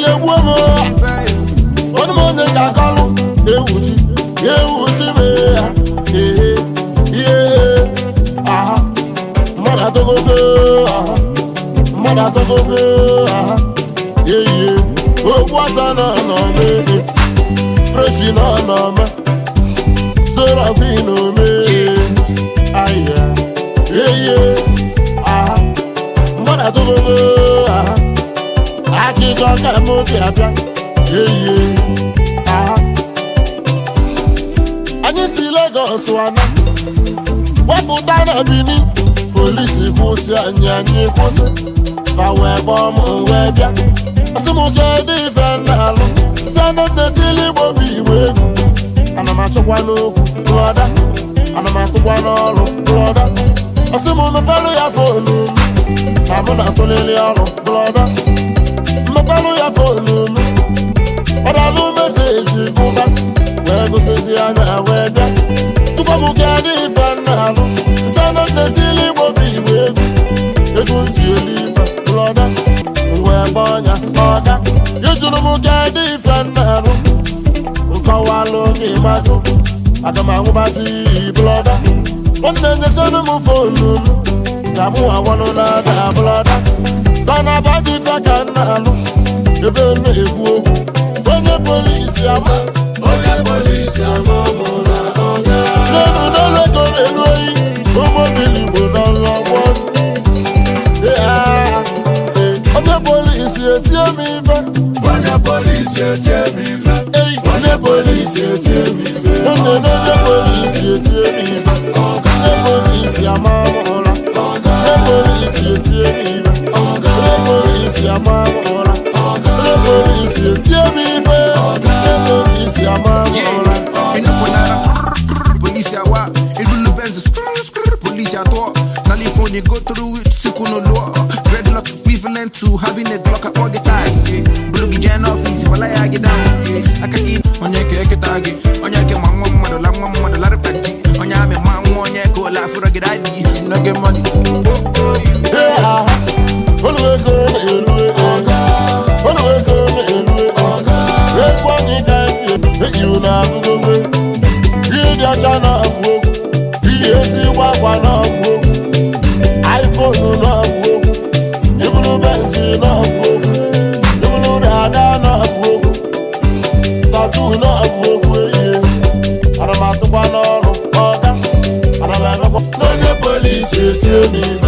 egwu mo onu mo ne ka kalu ewuchi me aha mara togogo aha mara togogo aha ogwu asa na me fresh na me Zoro no me aya aha mara togogo aha aki jo ka mo ti abia aha anyị si Lagos wana wapụta na Bini polisi kwụsị anyị kwụsị ma wee gbaa m wee bịa asị m kedụ ife na-alụ sanda netili Igbo bụ Igbo egwu ana m achọkwa n'okwu brọda ana m atụkwa n'ọrụ brọda asị m mepelụ ya fonu na mụ na-atụlili ọrụ brọda mmepelụ ya fonu m ọdalụ meseji bụba wee gụsịzi anya wee bịa tụkwa m kedụ ife na-alụ sanda netili Igbo bụ Igbo egwu nji elu ife brọda wee gba ọnya ọga ijuru m kedụ ife na-alụ nkọwalụ gị majụ aga m anwụbazi brọda nwanne nyesịrị m fonu m ka mụ awọlụ na-ada brọda gana baji ife ka m na-alụ ebe m na-ekwu okwu onye polisi ama mụ na ọga n'elu n'olego elu oyi Umuobiligbo n'ọlọgbọ onye polisi etie m ife onye polisi etie m ife onye polisi etie m ife onye polisi etie m ife onye polisi ama m ụra onye polisi etie m ife onye polisi ama m ụra onye polisi etie m ife onye polisi ama m ụra police awa ilulu benz police atwa California go through it siku no law dreadlock equivalent to having a Glock at all the time blogi gen office if I lie I get down akaki onye ke tagi onye ke manwa mmadu la repenti onye ame manwa onye ko la fura get ID no get money oluweko elu ekwani ka eyi na abugogwe idi acha na abụ ihe si gbakwa na abụ iPhone na abụ ibulu benzi na abụ ibulu dada na abụ tattoo na abụ ana m atụkwa n'ọrụ ọga ana m emekwa n'onye polisi etie m ife